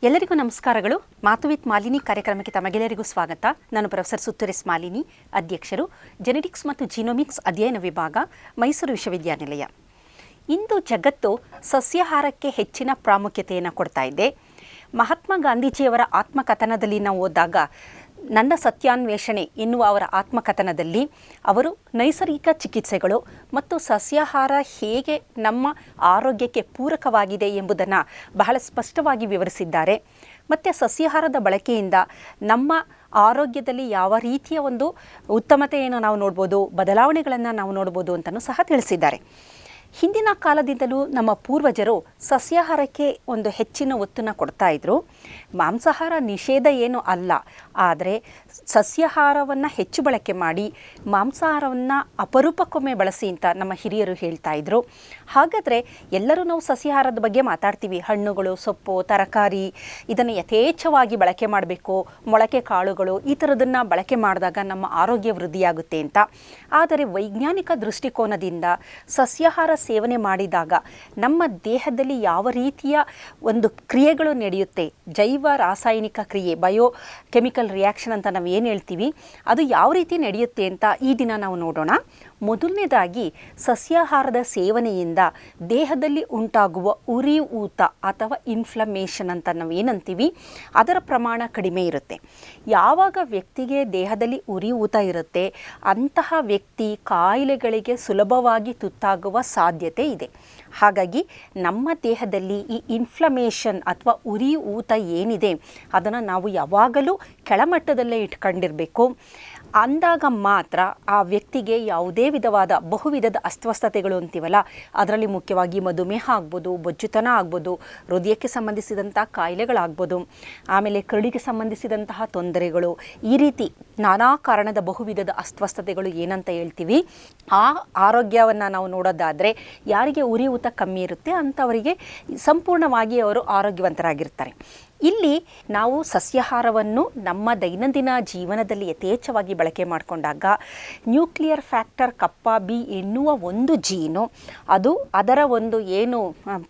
ಎಲ್ಲರಿಗೂ ನಮಸ್ಕಾರಗಳು. ಮಾತು ವಿತ್ ಮಾಲಿನಿ ಕಾರ್ಯಕ್ರಮಕ್ಕೆ ತಮಗೆಲ್ಲರಿಗೂ ಸ್ವಾಗತ. ನಾನು ಪ್ರೊಫೆಸರ್ ಸುತ್ತೂರೆಸ್ ಮಾಲಿನಿ, ಅಧ್ಯಕ್ಷರು, ಜೆನೆಟಿಕ್ಸ್ ಮತ್ತು ಜೀನೋಮಿಕ್ಸ್ ಅಧ್ಯಯನ ವಿಭಾಗ, ಮೈಸೂರು ವಿಶ್ವವಿದ್ಯಾನಿಲಯ. ಇಂದು ಜಗತ್ತು ಸಸ್ಯಾಹಾರಕ್ಕೆ ಹೆಚ್ಚಿನ ಪ್ರಾಮುಖ್ಯತೆಯನ್ನು ಕೊಡ್ತಾ ಇದೆ. ಮಹಾತ್ಮ ಗಾಂಧೀಜಿಯವರ ಆತ್ಮಕಥನದಲ್ಲಿ ನಾವು ಓದಿದಾಗ, ನನ್ನ ಸತ್ಯಾನ್ವೇಷಣೆ ಎನ್ನುವ ಅವರ ಆತ್ಮಕಥನದಲ್ಲಿ ಅವರು ನೈಸರ್ಗಿಕ ಚಿಕಿತ್ಸೆಗಳು ಮತ್ತು ಸಸ್ಯಾಹಾರ ಹೇಗೆ ನಮ್ಮ ಆರೋಗ್ಯಕ್ಕೆ ಪೂರಕವಾಗಿದೆ ಎಂಬುದನ್ನು ಬಹಳ ಸ್ಪಷ್ಟವಾಗಿ ವಿವರಿಸಿದ್ದಾರೆ. ಮತ್ತು ಸಸ್ಯಾಹಾರದ ಬಳಕೆಯಿಂದ ನಮ್ಮ ಆರೋಗ್ಯದಲ್ಲಿ ಯಾವ ರೀತಿಯ ಒಂದು ಉತ್ತಮತೆಯನ್ನು ನಾವು ನೋಡ್ಬೋದು, ಬದಲಾವಣೆಗಳನ್ನು ನಾವು ನೋಡ್ಬೋದು ಅಂತಲೂ ಸಹ ತಿಳಿಸಿದ್ದಾರೆ. ಹಿಂದಿನ ಕಾಲದಿಂದಲೂ ನಮ್ಮ ಪೂರ್ವಜರು ಸಸ್ಯಾಹಾರಕ್ಕೆ ಒಂದು ಹೆಚ್ಚಿನ ಒತ್ತನ್ನು ಕೊಡ್ತಾ ಇದ್ದರು. ಮಾಂಸಾಹಾರ ನಿಷೇಧ ಏನೂ ಅಲ್ಲ, ಆದರೆ ಸಸ್ಯಾಹಾರವನ್ನು ಹೆಚ್ಚು ಬಳಕೆ ಮಾಡಿ ಮಾಂಸಾಹಾರವನ್ನು ಅಪರೂಪಕ್ಕೊಮ್ಮೆ ಬಳಸಿ ಅಂತ ನಮ್ಮ ಹಿರಿಯರು ಹೇಳ್ತಾ ಇದ್ದರು. ಹಾಗಾದರೆ ಎಲ್ಲರೂ ನಾವು ಸಸ್ಯಾಹಾರದ ಬಗ್ಗೆ ಮಾತಾಡ್ತೀವಿ. ಹಣ್ಣುಗಳು, ಸೊಪ್ಪು, ತರಕಾರಿ ಇದನ್ನು ಯಥೇಚ್ಛವಾಗಿ ಬಳಕೆ ಮಾಡಬೇಕು, ಮೊಳಕೆ ಕಾಳುಗಳು ಈ ಥರದನ್ನು ಬಳಕೆ ಮಾಡಿದಾಗ ನಮ್ಮ ಆರೋಗ್ಯ ವೃದ್ಧಿಯಾಗುತ್ತೆ ಅಂತ. ಆದರೆ ವೈಜ್ಞಾನಿಕ ದೃಷ್ಟಿಕೋನದಿಂದ ಸಸ್ಯಾಹಾರ ಸೇವನೆ ಮಾಡಿದಾಗ ನಮ್ಮ ದೇಹದಲ್ಲಿ ಯಾವ ರೀತಿಯ ಒಂದು ಕ್ರಿಯೆಗಳು ನಡೆಯುತ್ತೆ, ಜೈವ ರಾಸಾಯನಿಕ ಕ್ರಿಯೆ, ಬಯೋ ಕೆಮಿಕಲ್ ರಿಯಾಕ್ಷನ್ ಅಂತ ನಾವು ಏನು ಹೇಳ್ತೀವಿ, ಅದು ಯಾವ ರೀತಿ ನಡೆಯುತ್ತೆ ಅಂತ ಈ ದಿನ ನಾವು ನೋಡೋಣ. ಮೊದಲನೇದಾಗಿ, ಸಸ್ಯಾಹಾರದ ಸೇವನೆಯಿಂದ ದೇಹದಲ್ಲಿ ಉಂಟಾಗುವ ಉರಿ ಊತ ಅಥವಾ ಇನ್ಫ್ಲಮೇಷನ್ ಅಂತ ನಾವು ಏನಂತೀವಿ, ಅದರ ಪ್ರಮಾಣ ಕಡಿಮೆ ಇರುತ್ತೆ. ಯಾವಾಗ ವ್ಯಕ್ತಿಗೆ ದೇಹದಲ್ಲಿ ಉರಿ ಊತ ಇರುತ್ತೆ, ಅಂತಹ ವ್ಯಕ್ತಿ ಕಾಯಿಲೆಗಳಿಗೆ ಸುಲಭವಾಗಿ ತುತ್ತಾಗುವ ಸಾಧ್ಯತೆ ಇದೆ. ಹಾಗಾಗಿ ನಮ್ಮ ದೇಹದಲ್ಲಿ ಈ ಇನ್ಫ್ಲಮೇಷನ್ ಅಥವಾ ಉರಿ ಊತ ಏನಿದೆ ಅದನ್ನು ನಾವು ಯಾವಾಗಲೂ ಕೆಳಮಟ್ಟದಲ್ಲೇ ಇಟ್ಕೊಂಡಿರಬೇಕು. ಅಂದಾಗ ಮಾತ್ರ ಆ ವ್ಯಕ್ತಿಗೆ ಯಾವುದೇ ವಿಧವಾದ ಬಹುವಿಧದ ಅಸ್ವಸ್ಥತೆಗಳು ಅಂತೀವಲ್ಲ, ಅದರಲ್ಲಿ ಮುಖ್ಯವಾಗಿ ಮಧುಮೇಹ ಆಗ್ಬೋದು, ಬೊಜ್ಜುತನ ಆಗ್ಬೋದು, ಹೃದಯಕ್ಕೆ ಸಂಬಂಧಿಸಿದಂಥ ಕಾಯಿಲೆಗಳಾಗ್ಬೋದು, ಆಮೇಲೆ ಕರುಳಿಗೆ ಸಂಬಂಧಿಸಿದಂತಹ ತೊಂದರೆಗಳು, ಈ ರೀತಿ ನಾನಾ ಕಾರಣದ ಬಹುವಿಧದ ಅಸ್ವಸ್ಥತೆಗಳು ಏನಂತ ಹೇಳ್ತೀವಿ. ಆ ಆರೋಗ್ಯವನ್ನು ನಾವು ನೋಡೋದಾದರೆ, ಯಾರಿಗೆ ಉರಿ ಊತ ಕಮ್ಮಿ ಇರುತ್ತೆ ಅಂಥವರಿಗೆ ಸಂಪೂರ್ಣವಾಗಿ ಅವರು ಆರೋಗ್ಯವಂತರಾಗಿರ್ತಾರೆ. ಇಲ್ಲಿ ನಾವು ಸಸ್ಯಾಹಾರವನ್ನು ನಮ್ಮ ದೈನಂದಿನ ಜೀವನದಲ್ಲಿ ಯಥೇಚ್ಛವಾಗಿ ಬಳಕೆ ಮಾಡಿಕೊಂಡಾಗ ನ್ಯೂಕ್ಲಿಯರ್ ಫ್ಯಾಕ್ಟರ್ ಕಪ್ಪಾ ಬಿ ಎನ್ನುವ ಒಂದು ಜೀನು, ಅದು ಅದರ ಒಂದು ಏನು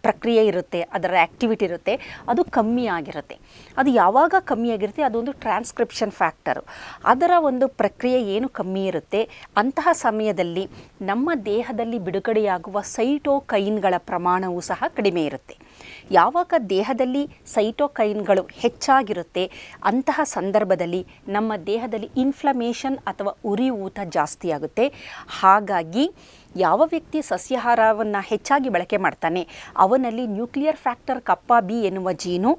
ಪ್ರಕ್ರಿಯೆ ಇರುತ್ತೆ, ಅದರ ಆ್ಯಕ್ಟಿವಿಟಿ ಇರುತ್ತೆ, ಅದು ಕಮ್ಮಿ ಆಗಿರುತ್ತೆ. ಅದು ಯಾವಾಗ ಕಮ್ಮಿ ಆಗಿರುತ್ತೆ, ಅದೊಂದು ಟ್ರಾನ್ಸ್ಕ್ರಿಪ್ಷನ್ ಫ್ಯಾಕ್ಟರು, ಅದರ ಒಂದು ಪ್ರಕ್ರಿಯೆ ಏನು ಕಮ್ಮಿ ಇರುತ್ತೆ, ಅಂತಹ ಸಮಯದಲ್ಲಿ ನಮ್ಮ ದೇಹದಲ್ಲಿ ಬಿಡುಗಡೆಯಾಗುವ ಸೈಟೋಕೈನ್ಗಳ ಪ್ರಮಾಣವೂ ಸಹ ಕಡಿಮೆ ಇರುತ್ತೆ. ಯಾವಾಗ ದೇಹದಲ್ಲಿ ಸೈಟೋಕೈನ್ಗಳು ಹೆಚ್ಚಾಗಿರುತ್ತೆ, ಅಂತಹ ಸಂದರ್ಭದಲ್ಲಿ ನಮ್ಮ ದೇಹದಲ್ಲಿ ಇನ್ಫ್ಲಮೇಷನ್ ಅಥವಾ ಉರಿ ಊತ ಜಾಸ್ತಿ ಆಗುತ್ತೆ. ಹಾಗಾಗಿ ಯಾವ ವ್ಯಕ್ತಿ ಸಸ್ಯಾಹಾರವನ್ನು ಹೆಚ್ಚಾಗಿ ಬಳಕೆ ಮಾಡ್ತಾನೆ ಅವನಲ್ಲಿ ನ್ಯೂಕ್ಲಿಯರ್ ಫ್ಯಾಕ್ಟರ್ ಕಪ್ಪಾ ಬಿ ಎನ್ನುವ ಜೀನು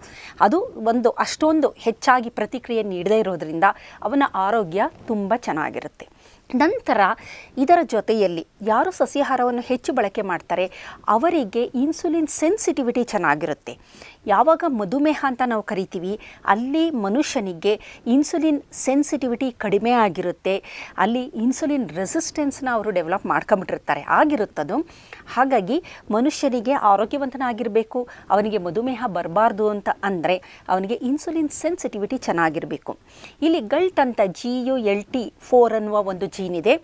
ಅದು ಒಂದು ಅಷ್ಟೊಂದು ಹೆಚ್ಚಾಗಿ ಪ್ರತಿಕ್ರಿಯೆ ನೀಡದೇ ಇರೋದರಿಂದ ಅವನ ಆರೋಗ್ಯ ತುಂಬ ಚೆನ್ನಾಗಿರುತ್ತೆ. ನಂತರ ಇದರ ಜೊತೆಯಲ್ಲಿ ಯಾರು ಸಸ್ಯಾಹಾರವನ್ನು ಹೆಚ್ಚು ಬಳಕೆ ಮಾಡ್ತಾರೆ ಅವರಿಗೆ ಇನ್ಸುಲಿನ್ ಸೆನ್ಸಿಟಿವಿಟಿ ಚೆನ್ನಾಗಿರುತ್ತೆ. ಯಾವಾಗ ಮಧುಮೇಹ ಅಂತ ನಾವು ಕರಿತೀವಿ, ಅಲ್ಲಿ ಮನುಷ್ಯನಿಗೆ ಇನ್ಸುಲಿನ್ ಸೆನ್ಸಿಟಿವಿಟಿ ಕಡಿಮೆ ಆಗಿರುತ್ತೆ, ಅಲ್ಲಿ ಇನ್ಸುಲಿನ್ ರೆಸಿಸ್ಟೆನ್ಸ್ನ ಅವರು ಡೆವಲಪ್ ಮಾಡ್ಕೊಂಬಿಟ್ಟಿರ್ತಾರೆ ಆಗಿರುತ್ತದು. ಹಾಗಾಗಿ ಮನುಷ್ಯನಿಗೆ ಆರೋಗ್ಯವಂತನಾಗಿರಬೇಕು, ಅವನಿಗೆ ಮಧುಮೇಹ ಬರಬಾರ್ದು ಅಂತ ಅಂದರೆ ಅವನಿಗೆ ಇನ್ಸುಲಿನ್ ಸೆನ್ಸಿಟಿವಿಟಿ ಚೆನ್ನಾಗಿರಬೇಕು. ಇಲ್ಲಿ ಗಲ್ಟ್ ಅಂತ GULT4 ಅನ್ನುವ ಒಂದು ಜೀನ್ ಇದೆ.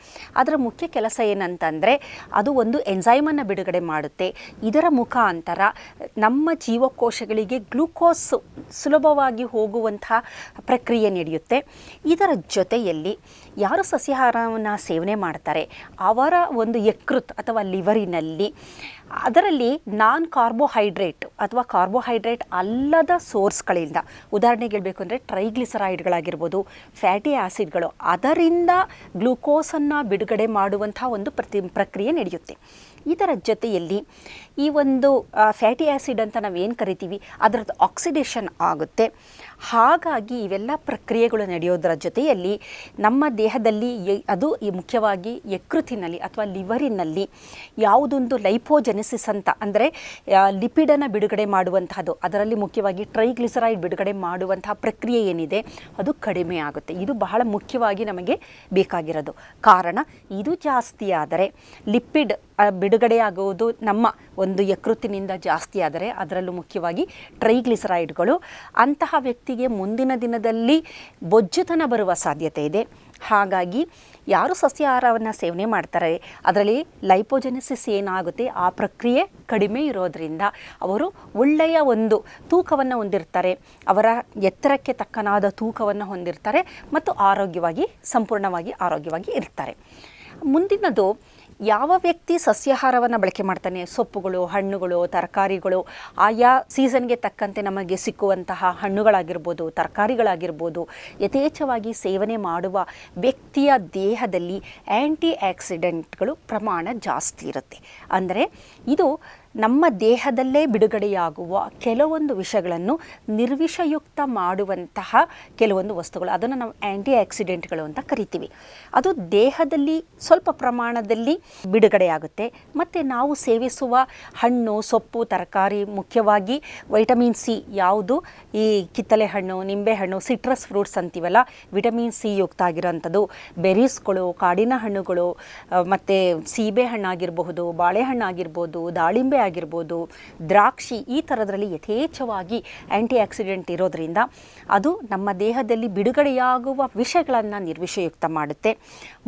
ಅದರ ಮುಖ್ಯ ಕೆಲಸ ಏನಂತಂದರೆ, ಅದು ಒಂದು ಎನ್ಸೈಮನ್ನು ಬಿಡುಗಡೆ ಮಾಡುತ್ತೆ. ಇದರ ಮುಖಾಂತರ ನಮ್ಮ ಜೀವಕೋಶಗಳಿಗೆ ಗ್ಲೂಕೋಸ್ ಸುಲಭವಾಗಿ ಹೋಗುವಂತಹ ಪ್ರಕ್ರಿಯೆ ನಡೆಯುತ್ತೆ. ಇದರ ಜೊತೆಯಲ್ಲಿ ಯಾರು ಸಸ್ಯಾಹಾರವನ್ನು ಸೇವನೆ ಮಾಡ್ತಾರೆ ಅವರ ಒಂದು ಯಕೃತ್ ಅಥವಾ ಲಿವರಿನಲ್ಲಿ ಅದರಲ್ಲಿ ನಾನ್ ಕಾರ್ಬೋಹೈಡ್ರೇಟ್ ಅಥವಾ ಕಾರ್ಬೋಹೈಡ್ರೇಟ್ ಅಲ್ಲದ ಸೋರ್ಸ್ಗಳಿಂದ, ಉದಾಹರಣೆಗೆ ಹೇಳಬೇಕು ಅಂದರೆ ಟ್ರೈಗ್ಲಿಸರೈಡ್ಗಳಾಗಿರ್ಬೋದು, ಫ್ಯಾಟಿ ಆ್ಯಸಿಡ್ಗಳು, ಅದರಿಂದ ಗ್ಲೂಕೋಸನ್ನು ಬಿಡುಗಡೆ ಮಾಡುವಂಥ ಒಂದು ಪ್ರಕ್ರಿಯೆ ನಡೆಯುತ್ತೆ. ಇದರ ಜೊತೆಯಲ್ಲಿ ಈ ಒಂದು ಫ್ಯಾಟಿ ಆ್ಯಸಿಡ್ ಅಂತ ನಾವೇನು ಕರಿತೀವಿ ಅದರದ್ದು ಆಕ್ಸಿಡೇಷನ್ ಆಗುತ್ತೆ. ಹಾಗಾಗಿ ಇವೆಲ್ಲ ಪ್ರಕ್ರಿಯೆಗಳು ನಡೆಯೋದರ ಜೊತೆಯಲ್ಲಿ ನಮ್ಮ ದೇಹದಲ್ಲಿ ಅದು ಮುಖ್ಯವಾಗಿ ಯಕೃತಿನಲ್ಲಿ ಅಥವಾ ಲಿವರಿನಲ್ಲಿ ಯಾವುದೊಂದು ಲೈಪೋಜೆನೆಸಿಸ್ ಅಂತ ಅಂದರೆ ಲಿಪಿಡನ್ನು ಬಿಡುಗಡೆ ಮಾಡುವಂತಹದ್ದು, ಅದರಲ್ಲಿ ಮುಖ್ಯವಾಗಿ ಟ್ರೈಗ್ಲಿಸರೈಡ್ ಬಿಡುಗಡೆ ಮಾಡುವಂತಹ ಪ್ರಕ್ರಿಯೆ ಏನಿದೆ ಅದು ಕಡಿಮೆ ಆಗುತ್ತೆ. ಇದು ಬಹಳ ಮುಖ್ಯವಾಗಿ ನಮಗೆ ಬೇಕಾಗಿರೋದು. ಕಾರಣ ಇದು ಜಾಸ್ತಿ ಆದರೆ ಲಿಪಿಡ್ ಬಿಡುಗಡೆಯಾಗುವುದು ನಮ್ಮ ಒಂದು ಯಕೃತ್ತಿನಿಂದ ಜಾಸ್ತಿ ಆದರೆ, ಅದರಲ್ಲೂ ಮುಖ್ಯವಾಗಿ ಟ್ರೈಗ್ಲಿಸರೈಡ್ಗಳು, ಅಂತಹ ವ್ಯಕ್ತಿಗೆ ಮುಂದಿನ ದಿನದಲ್ಲಿ ಬೊಜ್ಜುತನ ಬರುವ ಸಾಧ್ಯತೆ ಇದೆ. ಹಾಗಾಗಿ ಯಾರು ಸಸ್ಯಾಹಾರವನ್ನು ಸೇವನೆ ಮಾಡ್ತಾರೆ ಅದರಲ್ಲಿ ಲೈಪೋಜೆನೆಸಿಸ್ ಏನಾಗುತ್ತೆ ಆ ಪ್ರಕ್ರಿಯೆ ಕಡಿಮೆ ಇರೋದರಿಂದ ಅವರು ಒಳ್ಳೆಯ ಒಂದು ತೂಕವನ್ನು ಹೊಂದಿರ್ತಾರೆ, ಅವರ ಎತ್ತರಕ್ಕೆ ತಕ್ಕನಾದ ತೂಕವನ್ನು ಹೊಂದಿರ್ತಾರೆ ಮತ್ತು ಸಂಪೂರ್ಣವಾಗಿ ಆರೋಗ್ಯವಾಗಿ ಇರ್ತಾರೆ. ಮುಂದಿನದು, ಯಾವ ವ್ಯಕ್ತಿ ಸಸ್ಯಾಹಾರವನ್ನು ಬಳಕೆ ಮಾಡ್ತಾನೆ, ಸೊಪ್ಪುಗಳು, ಹಣ್ಣುಗಳು, ತರಕಾರಿಗಳು, ಆಯಾ ಸೀಸನ್ಗೆ ತಕ್ಕಂತೆ ನಮಗೆ ಸಿಕ್ಕುವಂತಹ ಹಣ್ಣುಗಳಾಗಿರ್ಬೋದು, ತರಕಾರಿಗಳಾಗಿರ್ಬೋದು ಯಥೇಚ್ಛವಾಗಿ ಸೇವನೆ ಮಾಡುವ ವ್ಯಕ್ತಿಯ ದೇಹದಲ್ಲಿ ಆ್ಯಂಟಿ ಆಕ್ಸಿಡೆಂಟ್ಗಳು ಪ್ರಮಾಣ ಜಾಸ್ತಿ ಇರುತ್ತೆ. ಅಂದರೆ ಇದು ನಮ್ಮ ದೇಹದಲ್ಲೇ ಬಿಡುಗಡೆಯಾಗುವ ಕೆಲವೊಂದು ವಿಷಗಳನ್ನು ನಿರ್ವಿಷಯುಕ್ತ ಮಾಡುವಂತಹ ಕೆಲವೊಂದು ವಸ್ತುಗಳು, ಅದನ್ನು ನಾವು ಆ್ಯಂಟಿ ಆಕ್ಸಿಡೆಂಟ್ಗಳು ಅಂತ ಕರಿತೀವಿ. ಅದು ದೇಹದಲ್ಲಿ ಸ್ವಲ್ಪ ಪ್ರಮಾಣದಲ್ಲಿ ಬಿಡುಗಡೆಯಾಗುತ್ತೆ. ಮತ್ತು ನಾವು ಸೇವಿಸುವ ಹಣ್ಣು, ಸೊಪ್ಪು, ತರಕಾರಿ, ಮುಖ್ಯವಾಗಿ ವೈಟಮಿನ್ ಸಿ, ಯಾವುದು ಈ ಕಿತ್ತಳೆ ಹಣ್ಣು, ನಿಂಬೆಹಣ್ಣು, ಸಿಟ್ರಸ್ ಫ್ರೂಟ್ಸ್ ಅಂತೀವಲ್ಲ, ವಿಟಮಿನ್ ಸಿ ಯುಕ್ತ ಆಗಿರೋಂಥದ್ದು, ಬೆರೀಸ್ಗಳು, ಕಾಡಿನ ಹಣ್ಣುಗಳು, ಮತ್ತು ಸೀಬೆ ಹಣ್ಣಾಗಿರಬಹುದು, ಬಾಳೆಹಣ್ಣಾಗಿರ್ಬೋದು, ದಾಳಿಂಬೆ ಆಗಿರ್ಬೋದು, ದ್ರಾಕ್ಷಿ, ಈ ಥರದ್ರಲ್ಲಿ ಯಥೇಚ್ಛವಾಗಿ ಆ್ಯಂಟಿ ಆಕ್ಸಿಡೆಂಟ್ ಇರೋದರಿಂದ ಅದು ನಮ್ಮ ದೇಹದಲ್ಲಿ ಬಿಡುಗಡೆಯಾಗುವ ವಿಷಗಳನ್ನು ನಿರ್ವಿಷಯುಕ್ತ ಮಾಡುತ್ತೆ.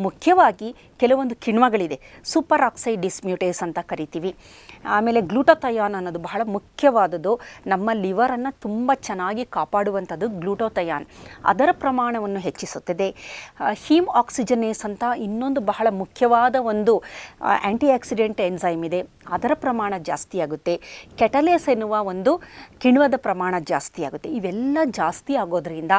ಮುಖ್ಯವಾಗಿ ಕೆಲವೊಂದು ಕಿಣ್ವಗಳಿದೆ, ಸೂಪರ್ ಆಕ್ಸೈಡ್ ಡಿಸ್ಮ್ಯೂಟೇಸ್ ಅಂತ ಕರಿತೀವಿ. ಆಮೇಲೆ ಗ್ಲೂಟೋಥಯಾನ್ ಅನ್ನೋದು ಬಹಳ ಮುಖ್ಯವಾದದ್ದು, ನಮ್ಮ ಲಿವರನ್ನು ತುಂಬ ಚೆನ್ನಾಗಿ ಕಾಪಾಡುವಂಥದ್ದು ಗ್ಲೂಟೋಥಯಾನ್, ಅದರ ಪ್ರಮಾಣವನ್ನು ಹೆಚ್ಚಿಸುತ್ತದೆ. ಹೀಮ್ ಆಕ್ಸಿಜನೇಸ್ ಅಂತ ಇನ್ನೊಂದು ಬಹಳ ಮುಖ್ಯವಾದ ಒಂದು ಆ್ಯಂಟಿ ಆಕ್ಸಿಡೆಂಟ್ ಎನ್ಸೈಮ್ ಇದೆ, ಅದರ ಪ್ರಮಾಣ ಜಾಸ್ತಿ ಆಗುತ್ತೆ. ಕೆಟಲೇಸ್ ಎನ್ನುವ ಒಂದು ಕಿಣ್ವದ ಪ್ರಮಾಣ ಜಾಸ್ತಿ ಆಗುತ್ತೆ. ಇವೆಲ್ಲ ಜಾಸ್ತಿ ಆಗೋದ್ರಿಂದ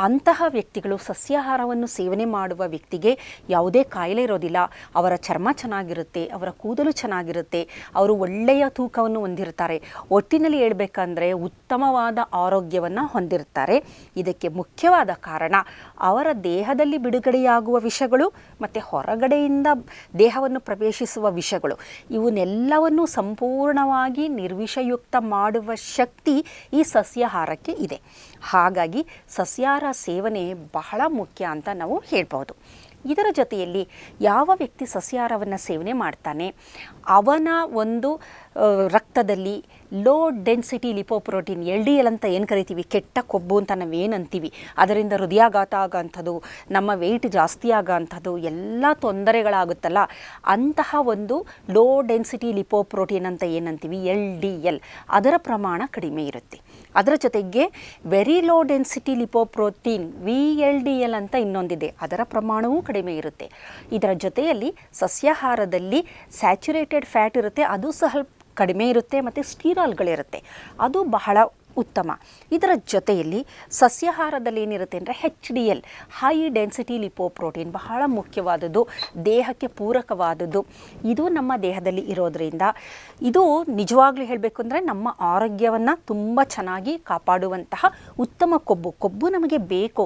ಅಂತಹ ವ್ಯಕ್ತಿಗಳು, ಸಸ್ಯಾಹಾರವನ್ನು ಸೇವನೆ ಮಾಡುವ ವ್ಯಕ್ತಿಗೆ ಯಾವುದೇ ಕಾಯಿಲೆ ಇರೋದಿಲ್ಲ, ಅವರ ಚರ್ಮ ಚೆನ್ನಾಗಿರುತ್ತೆ, ಅವರ ಕೂದಲು ಚೆನ್ನಾಗಿರುತ್ತೆ, ಅವರು ಒಳ್ಳೆಯ ತೂಕವನ್ನು ಹೊಂದಿರ್ತಾರೆ. ಒಟ್ಟಿನಲ್ಲಿ ಹೇಳ್ಬೇಕಂದ್ರೆ ಉತ್ತಮವಾದ ಆರೋಗ್ಯವನ್ನು ಹೊಂದಿರ್ತಾರೆ. ಇದಕ್ಕೆ ಮುಖ್ಯವಾದ ಕಾರಣ ಅವರ ದೇಹದಲ್ಲಿ ಬಿಡುಗಡೆಯಾಗುವ ವಿಷಗಳು ಮತ್ತು ಹೊರಗಡೆಯಿಂದ ದೇಹವನ್ನು ಪ್ರವೇಶಿಸುವ ವಿಷಗಳು, ಇವನ್ನೆಲ್ಲವನ್ನು ಸಂಪೂರ್ಣವಾಗಿ ನಿರ್ವಿಷಯುಕ್ತ ಮಾಡುವ ಶಕ್ತಿ ಈ ಸಸ್ಯಾಹಾರಕ್ಕೆ ಇದೆ. ಹಾಗಾಗಿ ಸಸ್ಯಾಹಾರ ಸೇವನೆ ಬಹಳ ಮುಖ್ಯ ಅಂತ ನಾವು ಹೇಳ್ಬೋದು. ಇದರ ಜೊತೆಯಲ್ಲಿ ಯಾವ ವ್ಯಕ್ತಿ ಸಸ್ಯಾಹಾರವನ್ನು ಸೇವನೆ ಮಾಡ್ತಾನೆ ಅವನ ಒಂದು ರಕ್ತದಲ್ಲಿ ಲೋ ಡೆನ್ಸಿಟಿ ಲಿಪೋಪ್ರೋಟೀನ್, LDL ಅಂತ ಏನು ಕರಿತೀವಿ, ಕೆಟ್ಟ ಕೊಬ್ಬು ಅಂತ ನಾವೇನಂತೀವಿ, ಅದರಿಂದ ಹೃದಯಾಘಾತ ಆಗೋಂಥದ್ದು, ನಮ್ಮ ವೆಯ್ಟ್ ಜಾಸ್ತಿ ಆಗೋಂಥದ್ದು ಎಲ್ಲ ತೊಂದರೆಗಳಾಗುತ್ತಲ್ಲ, ಅಂತಹ ಒಂದು ಲೋ ಡೆನ್ಸಿಟಿ ಲಿಪೋಪ್ರೋಟೀನ್ ಅಂತ ಏನಂತೀವಿ LDL, ಅದರ ಪ್ರಮಾಣ ಕಡಿಮೆ ಇರುತ್ತೆ. ಅದರ ಜೊತೆಗೆ very low density lipoprotein VLDL ಅಂತ ಇನ್ನೊಂದಿದೆ, ಅದರ ಪ್ರಮಾಣವೂ ಕಡಿಮೆ ಇರುತ್ತೆ. ಇದರ ಜೊತೆಯಲ್ಲಿ ಸಸ್ಯಾಹಾರದಲ್ಲಿ ಸ್ಯಾಚುರೇಟೆಡ್ ಫ್ಯಾಟ್ ಇರುತ್ತೆ, ಅದು ಸಹ ಕಡಿಮೆ ಇರುತ್ತೆ, ಮತ್ತು ಸ್ಟೀರಾಲ್ಗಳಿರುತ್ತೆ, ಅದು ಬಹಳ ಉತ್ತಮ. ಇದರ ಜೊತೆಯಲ್ಲಿ ಸಸ್ಯಾಹಾರದಲ್ಲಿ ಏನಿರುತ್ತೆ ಅಂದರೆ HDL, ಹೈ ಡೆನ್ಸಿಟಿ ಲಿಪೋಪ್ರೋಟೀನ್, ಬಹಳ ಮುಖ್ಯವಾದದ್ದು, ದೇಹಕ್ಕೆ ಪೂರಕವಾದದ್ದು. ಇದು ನಮ್ಮ ದೇಹದಲ್ಲಿ ಇರೋದರಿಂದ ಇದು ನಿಜವಾಗ್ಲೂ ಹೇಳಬೇಕು ಅಂದರೆ ನಮ್ಮ ಆರೋಗ್ಯವನ್ನು ತುಂಬ ಚೆನ್ನಾಗಿ ಕಾಪಾಡುವಂತಹ ಉತ್ತಮ ಕೊಬ್ಬು ನಮಗೆ ಬೇಕು.